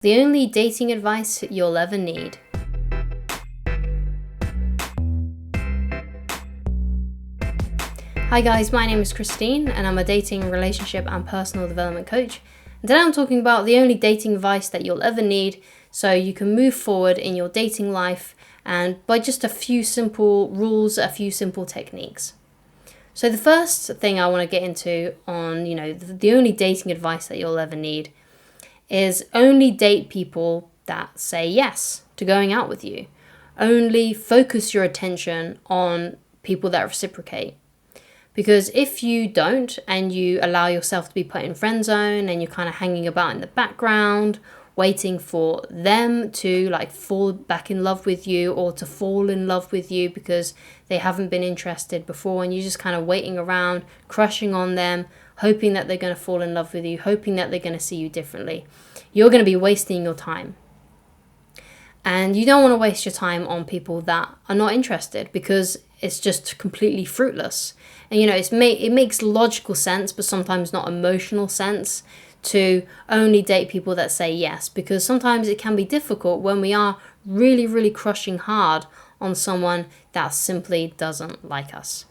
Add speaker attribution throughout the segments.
Speaker 1: The only dating advice you'll ever need. Hi guys, my name is Christine and I'm a dating, relationship and personal development coach. And today I'm talking about the only dating advice that you'll ever need so you can move forward in your dating life and by just a few simple rules, a few simple techniques. So the first thing I want to get into on, the only dating advice that you'll ever need is only date people that say yes to going out with you. Only focus your attention on people that reciprocate. Because if you don't and you allow yourself to be put in friend zone and you're kind of hanging about in the background, waiting for them to fall back in love with you or to fall in love with you because they haven't been interested before and you're just kind of waiting around, crushing on them, hoping that they're going to fall in love with you, hoping that they're going to see you differently, you're going to be wasting your time. And you don't want to waste your time on people that are not interested because it's just completely fruitless. And it makes logical sense, but sometimes not emotional sense to only date people that say yes, because sometimes it can be difficult when we are really, really crushing hard on someone that simply doesn't like us.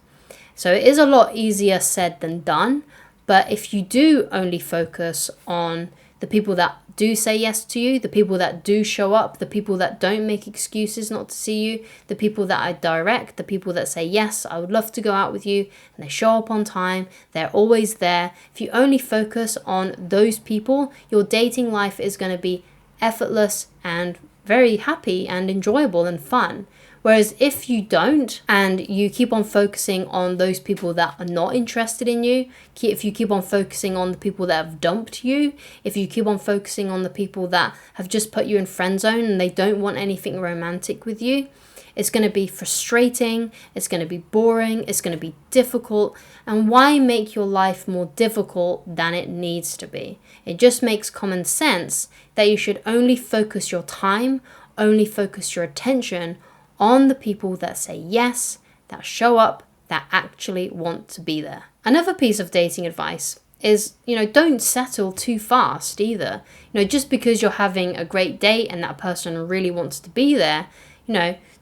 Speaker 1: So it is a lot easier said than done. But if you do only focus on the people that do say yes to you, the people that do show up, the people that don't make excuses not to see you, the people that are direct, the people that say, yes, I would love to go out with you, and they show up on time, they're always there. If you only focus on those people, your dating life is going to be effortless and very happy and enjoyable and fun. Whereas if you don't and you keep on focusing on those people that are not interested in you, if you keep on focusing on the people that have dumped you, if you keep on focusing on the people that have just put you in friend zone and they don't want anything romantic with you, it's going to be frustrating, it's going to be boring, it's going to be difficult. And why make your life more difficult than it needs to be? It just makes common sense that you should only focus your time, only focus your attention on the people that say yes, that show up, that actually want to be there. Another piece of dating advice is, don't settle too fast either. Just because you're having a great date and that person really wants to be there,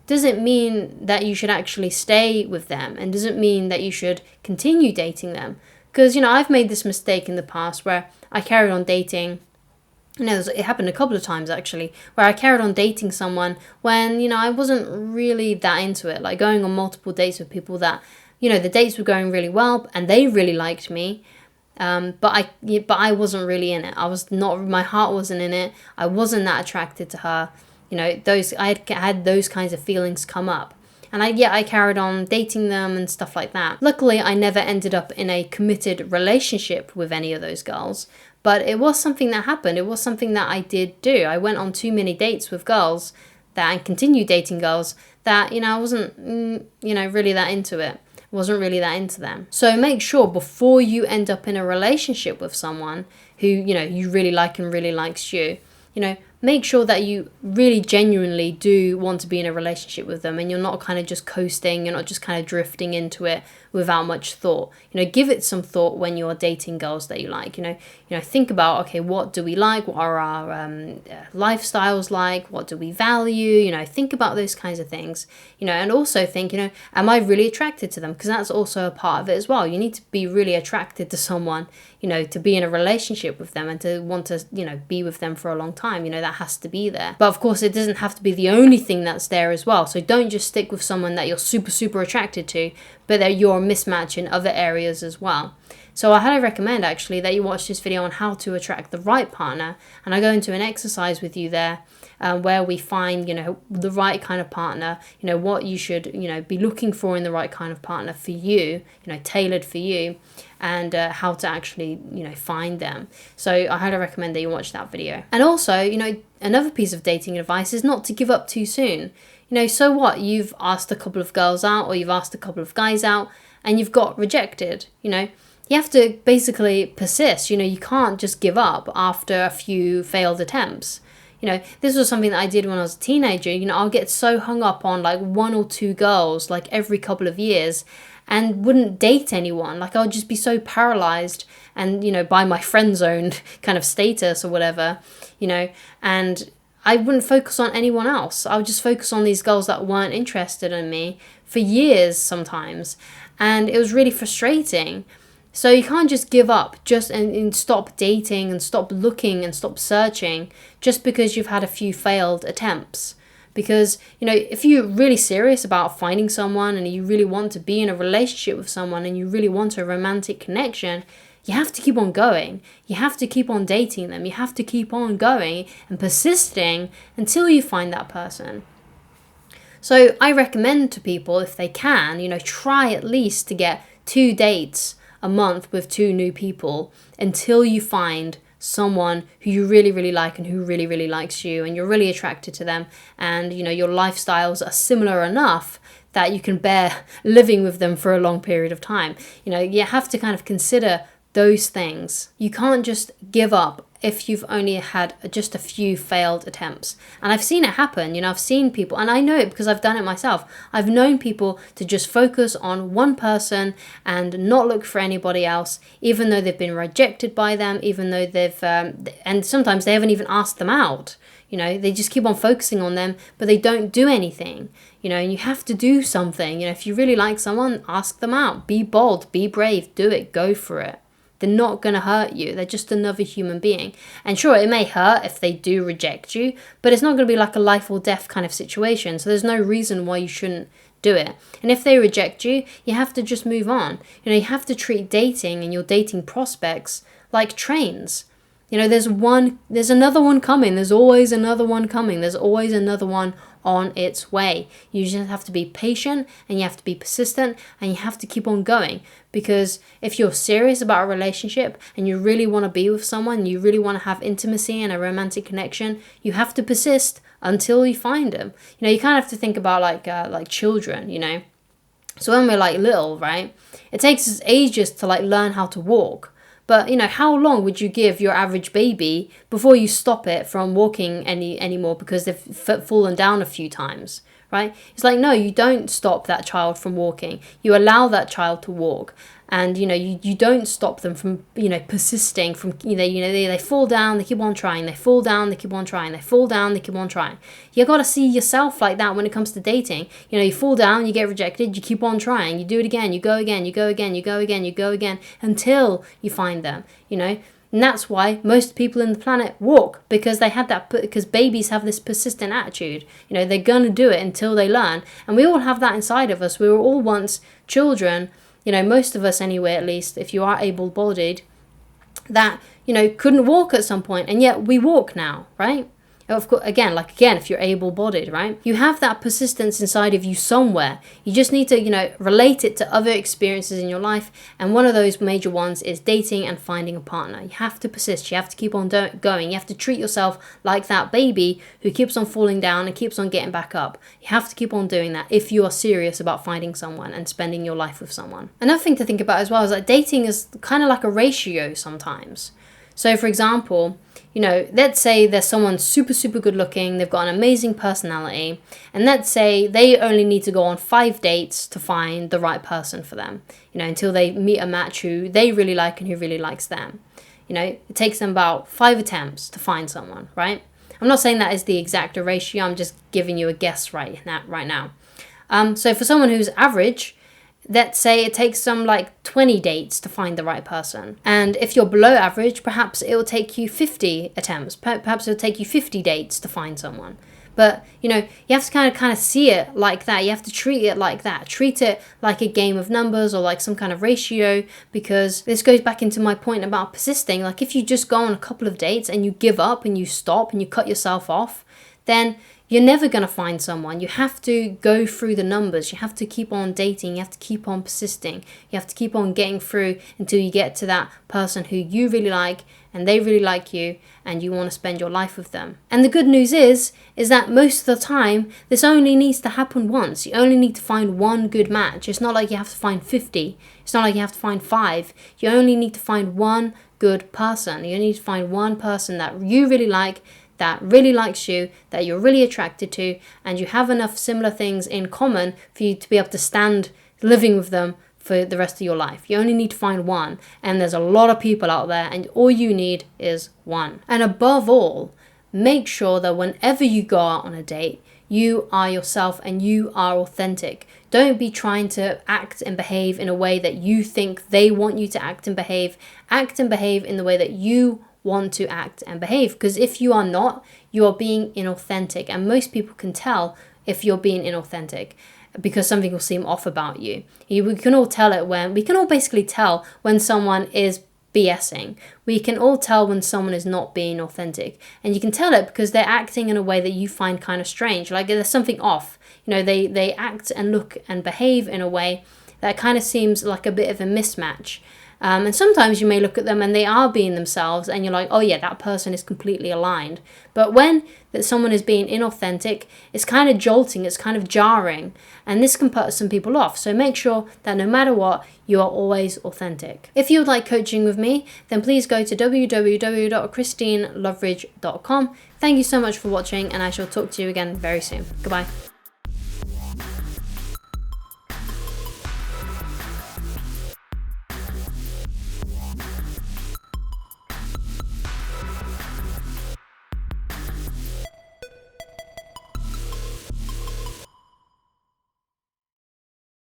Speaker 1: doesn't mean that you should actually stay with them and doesn't mean that you should continue dating them. Because, I've made this mistake in the past where I carried on dating. It happened a couple of times actually, where I carried on dating someone when, I wasn't really that into it. Like going on multiple dates with people that, the dates were going really well and they really liked me. But I wasn't really in it. My heart wasn't in it. I wasn't that attracted to her. I had those kinds of feelings come up. And I carried on dating them and stuff like that. Luckily, I never ended up in a committed relationship with any of those girls. But it was something that happened. It was something that I did do. I went on too many dates with girls and continued dating girls that, I wasn't, really that into it. Wasn't really that into them. So make sure before you end up in a relationship with someone who, you really like and really likes you, make sure that you really genuinely do want to be in a relationship with them and you're not kind of just coasting, you're not just kind of drifting into it without much thought. Give it some thought when you're dating girls that you like. Think about, okay, what do we like? What are our lifestyles like? What do we value? Think about those kinds of things. And also think, am I really attracted to them? Because that's also a part of it as well. You need to be really attracted to someone, to be in a relationship with them and to want to, be with them for a long time. That has to be there. But of course, it doesn't have to be the only thing that's there as well. So don't just stick with someone that you're super, super attracted to, but that you're a mismatch in other areas as well. So I highly recommend actually that you watch this video on how to attract the right partner. And I go into an exercise with you there where we find, the right kind of partner, what you should, be looking for in the right kind of partner for you, tailored for you, and how to actually, find them. So I highly recommend that you watch that video. And also, another piece of dating advice is not to give up too soon. So what? You've asked a couple of girls out or you've asked a couple of guys out and you've got rejected, You have to basically persist. You can't just give up after a few failed attempts. This was something that I did when I was a teenager. I'll get so hung up on one or two girls every couple of years and wouldn't date anyone. I'll just be so paralyzed and, by my friend zone kind of status or whatever, and I wouldn't focus on anyone else. I would just focus on these girls that weren't interested in me for years sometimes. And it was really frustrating. So you can't just give up and stop dating and stop looking and stop searching just because you've had a few failed attempts. Because, if you're really serious about finding someone and you really want to be in a relationship with someone and you really want a romantic connection, you have to keep on going. You have to keep on dating them. You have to keep on going and persisting until you find that person. So I recommend to people, if they can, try at least to get 2 dates a month with 2 new people until you find someone who you really, really like and who really, really likes you and you're really attracted to them, and your lifestyles are similar enough that you can bear living with them for a long period of time. You have to kind of consider those things. You can't just give up if you've only had just a few failed attempts. And I've seen it happen. I've seen people, and I know it because I've done it myself. I've known people to just focus on one person and not look for anybody else, even though they've been rejected by them, even though they've, and sometimes they haven't even asked them out. They just keep on focusing on them, but they don't do anything. And you have to do something. If you really like someone, ask them out. Be bold, be brave, do it, go for it. They're not going to hurt you. They're just another human being. And sure, it may hurt if they do reject you, but it's not going to be like a life or death kind of situation. So there's no reason why you shouldn't do it. And if they reject you, you have to just move on. You have to treat dating and your dating prospects like trains. There's another one coming. There's always another one coming. There's always another one on its way. You just have to be patient and you have to be persistent and you have to keep on going, because if you're serious about a relationship and you really want to be with someone, you really want to have intimacy and a romantic connection, you have to persist until you find them. You kind of have to think about like children, So when we're little, right, it takes us ages to learn how to walk. But, how long would you give your average baby before you stop it from walking anymore because they've fallen down a few times, right? It's no, you don't stop that child from walking. You allow that child to walk. And, you don't stop them from, persisting from, they fall down, they keep on trying, they fall down, they keep on trying, they fall down, they keep on trying. You got to see yourself like that when it comes to dating. You fall down, you get rejected, you keep on trying, you do it again, you go again, you go again, you go again, you go again, until you find them, And that's why most people in the planet walk, because because babies have this persistent attitude. They're going to do it until they learn. And we all have that inside of us. We were all once children, most of us anyway, at least, if you are able-bodied, that, couldn't walk at some point, and yet we walk now, right? Of course, again, if you're able-bodied, right? You have that persistence inside of you somewhere. You just need to, relate it to other experiences in your life. And one of those major ones is dating and finding a partner. You have to persist. You have to keep on going. You have to treat yourself like that baby who keeps on falling down and keeps on getting back up. You have to keep on doing that if you are serious about finding someone and spending your life with someone. Another thing to think about as well is dating is kind of like a ratio sometimes. So, for example, let's say there's someone super, super good looking, they've got an amazing personality, and let's say they only need to go on 5 dates to find the right person for them, until they meet a match who they really like and who really likes them. It takes them about 5 attempts to find someone, right? I'm not saying that is the exact ratio, I'm just giving you a guess right now. So for someone who's average, let's say it takes them 20 dates to find the right person. And if you're below average, perhaps it will take you 50 attempts. Perhaps it'll take you 50 dates to find someone. But, you have to kind of see it like that. You have to treat it like that. Treat it like a game of numbers or some kind of ratio, because this goes back into my point about persisting. If you just go on a couple of dates and you give up and you stop and you cut yourself off, then you're never going to find someone. You have to go through the numbers. You have to keep on dating. You have to keep on persisting. You have to keep on getting through until you get to that person who you really like and they really like you and you want to spend your life with them. And the good news is that most of the time, this only needs to happen once. You only need to find one good match. It's not like you have to find 50. It's not like you have to find 5. You only need to find one good person. You need to find one person that you really like, that really likes you, that you're really attracted to, and you have enough similar things in common for you to be able to stand living with them for the rest of your life. You only need to find one, and there's a lot of people out there, and all you need is one. And above all, make sure that whenever you go out on a date, you are yourself and you are authentic. Don't be trying to act and behave in a way that you think they want you to act and behave. Act and behave in the way that you want to act and behave. Because if you are not, you are being inauthentic. And most people can tell if you're being inauthentic because something will seem off about you. We can all tell it we can all basically tell when someone is BSing. We can all tell when someone is not being authentic, and you can tell it because they're acting in a way that you find kind of strange, like there's something off. They act and look and behave in a way that kind of seems like a bit of a mismatch. And sometimes you may look at them and they are being themselves and you're like, oh yeah, that person is completely aligned. But when that someone is being inauthentic, it's kind of jolting, it's kind of jarring, and this can put some people off. So make sure that no matter what, you are always authentic. If you would like coaching with me, then please go to www.christineloveridge.com. Thank you so much for watching, and I shall talk to you again very soon. Goodbye.